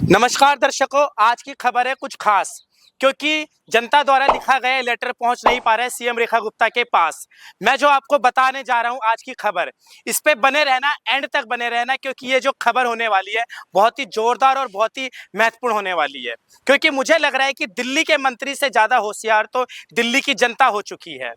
नमस्कार दर्शकों, आज की खबर है कुछ खास क्योंकि जनता द्वारा लिखा गया लेटर पहुंच नहीं पा रहा है सीएम रेखा गुप्ता के पास। मैं जो आपको बताने जा रहा हूं आज की खबर, इस पे बने रहना, एंड तक बने रहना, क्योंकि ये जो खबर होने वाली है बहुत ही जोरदार और बहुत ही महत्वपूर्ण होने वाली है। क्योंकि मुझे लग रहा है कि दिल्ली के मंत्री से ज्यादा होशियार तो दिल्ली की जनता हो चुकी है।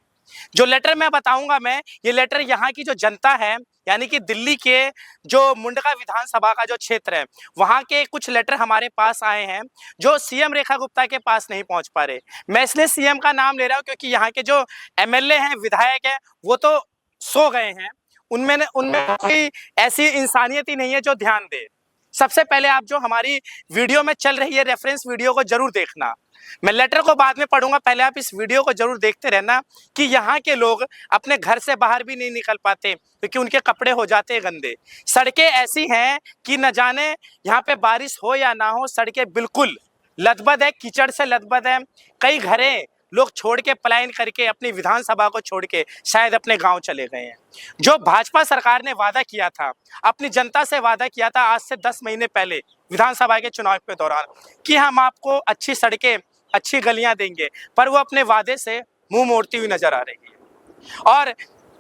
जो लेटर मैं बताऊंगा, ये लेटर यहाँ की जो जनता है, यानी कि दिल्ली के जो मुंडका विधानसभा का जो क्षेत्र है, वहां के कुछ लेटर हमारे पास आए हैं जो सीएम रेखा गुप्ता के पास नहीं पहुंच पा रहे। मैं इसलिए सीएम का नाम ले रहा हूं क्योंकि यहाँ के जो एमएलए हैं, विधायक हैं, वो तो सो गए हैं। उनमें कोई ऐसी इंसानियत ही नहीं है जो ध्यान दे। सबसे पहले आप जो हमारी वीडियो में चल रही है रेफरेंस वीडियो को जरूर देखना। मैं लेटर को बाद में पढ़ूंगा, पहले आप इस वीडियो को जरूर देखते रहना कि यहाँ के लोग अपने घर से बाहर भी नहीं निकल पाते क्योंकि उनके कपड़े हो जाते हैं गंदे। सड़कें ऐसी हैं कि न जाने यहाँ पे बारिश हो या ना हो, सड़कें बिल्कुल लदबद है, कीचड़ से लदबद है। कई घरें लोग छोड़ के पलायन करके अपनी विधानसभा को छोड़ के शायद अपने गांव चले गए हैं। जो भाजपा सरकार ने वादा किया था, अपनी जनता से वादा किया था आज से 10 महीने पहले विधानसभा के चुनाव के दौरान कि हम आपको अच्छी सड़कें, अच्छी गलियां देंगे, पर वो अपने वादे से मुंह मोड़ती हुई नजर आ रही है। और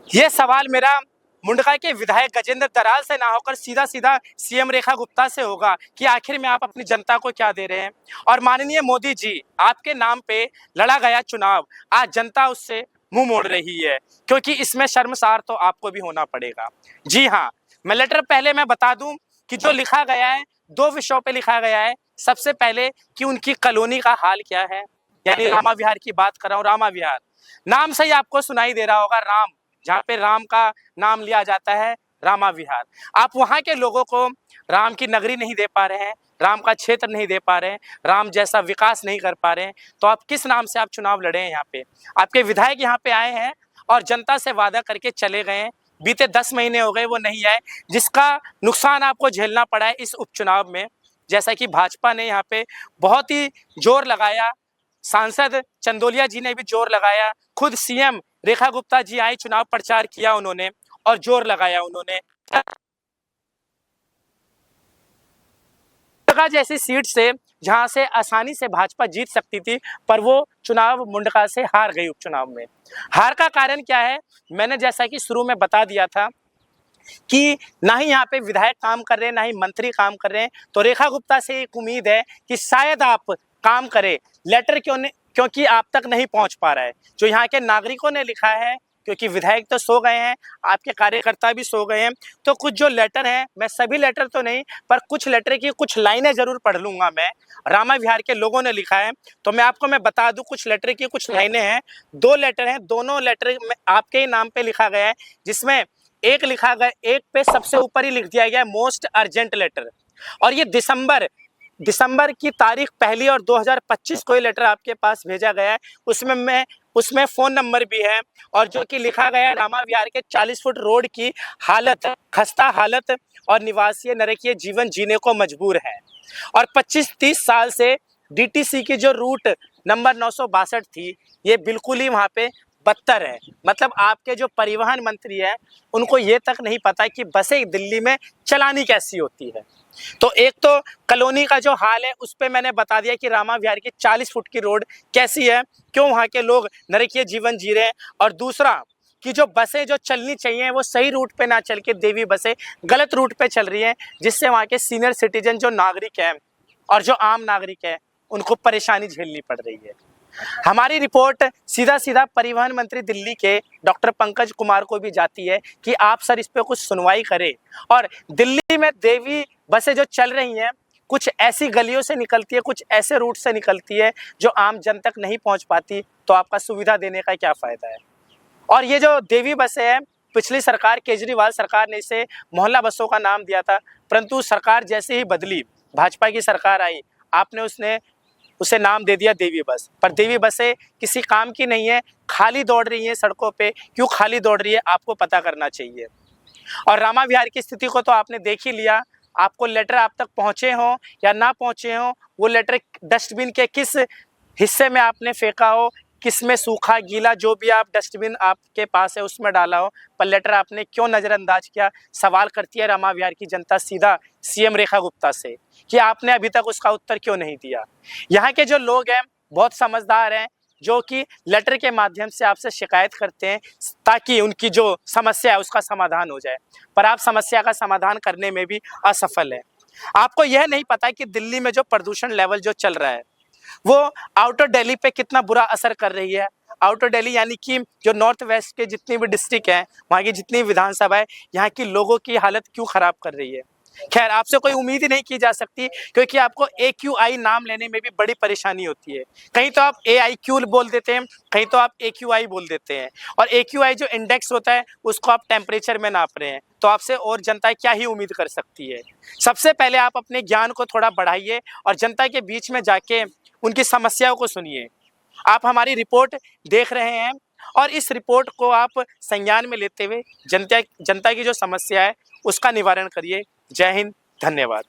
ये सवाल मेरा मुंडका के विधायक गजेंद्र दराल से ना होकर सीधा सीधा सीएम रेखा गुप्ता से होगा कि आखिर में आप अपनी जनता को क्या दे रहे हैं। और माननीय मोदी जी, आपके नाम पे लड़ा गया चुनाव, आज जनता उससे मुंह मोड़ रही है, क्योंकि इसमें शर्मसार तो आपको भी होना पड़ेगा। जी हाँ, मैं लेटर पहले मैं बता दूं कि जो लिखा गया है 2 विषयों पे लिखा गया है। सबसे पहले कि उनकी कॉलोनी का हाल क्या है, यानी रामा विहार की बात कर रहा हूँ। रामा विहार नाम से ही आपको सुनाई दे रहा होगा, राम, जहाँ पे राम का नाम लिया जाता है, रामा विहार। आप वहाँ के लोगों को राम की नगरी नहीं दे पा रहे हैं, राम का क्षेत्र नहीं दे पा रहे हैं, राम जैसा विकास नहीं कर पा रहे हैं, तो आप किस नाम से आप चुनाव लड़े हैं? यहाँ पे आपके विधायक यहाँ पे आए हैं और जनता से वादा करके चले गए हैं। बीते 10 महीने हो गए वो नहीं आए, जिसका नुकसान आपको झेलना पड़ा है इस उपचुनाव में। जैसा कि भाजपा ने यहाँ पे बहुत ही जोर लगाया, सांसद चंदोलिया जी ने भी जोर लगाया, खुद सीएम रेखा गुप्ता जी आई, चुनाव प्रचार किया उन्होंने और जोर लगाया उन्होंने। जैसी सीट से जहां से आसानी से भाजपा जीत सकती थी, पर वो चुनाव मुंडका से हार गई। उपचुनाव में हार का कारण क्या है, मैंने जैसा कि शुरू में बता दिया था कि ना ही यहाँ पे विधायक काम कर रहे हैं, ना ही मंत्री काम कर रहे हैं। तो रेखा गुप्ता से एक उम्मीद है कि शायद आप काम करें। लेटर क्योंकि आप तक नहीं पहुंच पा रहा है, जो यहाँ के नागरिकों ने लिखा है, क्योंकि विधायक तो सो गए हैं, आपके कार्यकर्ता भी सो गए हैं। तो कुछ जो लेटर हैं, मैं सभी लेटर तो नहीं, पर कुछ लेटर की कुछ लाइनें जरूर पढ़ लूंगा। मैं रामा विहार के लोगों ने लिखा है, तो मैं बता दूं, कुछ लेटर की कुछ लाइनें हैं। 2 लेटर हैं, दोनों लेटर में आपके ही नाम पे लिखा गया है, जिसमें एक लिखा गया, एक पे सबसे ऊपर ही लिख दिया गया मोस्ट अर्जेंट लेटर। और ये दिसंबर की तारीख पहली और 2025 को ये लेटर आपके पास भेजा गया है। उसमें फ़ोन नंबर भी है, और जो कि लिखा गया है, रामा विहार के 40 फुट रोड की हालत खस्ता हालत और निवासी नरकीय जीवन जीने को मजबूर है। और 25-30 साल से डीटीसी की जो रूट नंबर 962 थी, ये बिल्कुल ही वहाँ पे बदतर है। मतलब आपके जो परिवहन मंत्री हैं, उनको ये तक नहीं पता कि बसें दिल्ली में चलानी कैसी होती है। तो एक तो कॉलोनी का जो हाल है, उस पे मैंने बता दिया कि रामा विहार की 40 फुट की रोड कैसी है, क्यों वहाँ के लोग नरकीय जीवन जी रहे हैं। और दूसरा कि जो बसें जो चलनी चाहिए वो सही रूट पे ना चल के देवी बसें गलत रूट पे चल रही हैं, जिससे वहाँ के सीनियर सिटीजन जो नागरिक हैं और जो आम नागरिक है, उनको परेशानी झेलनी पड़ रही है। हमारी रिपोर्ट सीधा परिवहन मंत्री दिल्ली के डॉक्टर पंकज कुमार को भी जाती है कि आप सर इस पे कुछ सुनवाई करें। और दिल्ली में देवी बसें जो चल रही हैं, कुछ ऐसी गलियों से निकलती है, कुछ ऐसे रूट से निकलती है जो आम जन तक नहीं पहुंच पाती, तो आपका सुविधा देने का क्या फायदा है। और ये जो देवी बसें हैं, पिछली सरकार केजरीवाल सरकार ने इसे मोहल्ला बसों का नाम दिया था, परंतु सरकार जैसे ही बदली, भाजपा की सरकार आई, आपने उसे नाम दे दिया देवी बस। पर देवी बसें किसी काम की नहीं है, खाली दौड़ रही है सड़कों पे। क्यों खाली दौड़ रही है, आपको पता करना चाहिए। और रामा विहार की स्थिति को तो आपने देख ही लिया। आपको लेटर आप तक पहुंचे हों या ना पहुंचे हों, वो लेटर डस्टबिन के किस हिस्से में आपने फेंका हो, किसमें सूखा गीला जो भी आप डस्टबिन आपके पास है उसमें डाला हो, पर लेटर आपने क्यों नज़रअंदाज किया। सवाल करती है रमा विहार की जनता सीधा सीएम रेखा गुप्ता से कि आपने अभी तक उसका उत्तर क्यों नहीं दिया। यहाँ के जो लोग हैं बहुत समझदार हैं, जो कि लेटर के माध्यम से आपसे शिकायत करते हैं ताकि उनकी जो समस्या है उसका समाधान हो जाए, पर आप समस्या का समाधान करने में भी असफल हैं। आपको यह नहीं पता कि दिल्ली में जो प्रदूषण लेवल जो चल रहा है वो आउटर दिल्ली पे कितना बुरा असर कर रही है। आउटर दिल्ली यानी कि जो नॉर्थ वेस्ट के जितनी भी डिस्ट्रिक्ट हैं, वहाँ की जितनी विधानसभा है, यहाँ की लोगों की हालत क्यों खराब कर रही है। खैर, आपसे कोई उम्मीद ही नहीं की जा सकती, क्योंकि आपको AQI नाम लेने में भी बड़ी परेशानी होती है। कहीं तो आप AIQ बोल देते हैं, कहीं तो आप AQI बोल देते हैं, और AQI जो इंडेक्स होता है उसको आप टेम्परेचर में नाप रहे हैं, तो आपसे और जनता क्या ही उम्मीद कर सकती है। सबसे पहले आप अपने ज्ञान को थोड़ा बढ़ाइए और जनता के बीच में जाके उनकी समस्याओं को सुनिए। आप हमारी रिपोर्ट देख रहे हैं और इस रिपोर्ट को आप संज्ञान में लेते हुए जनता की जो समस्या है उसका निवारण करिए। जय हिंद, धन्यवाद।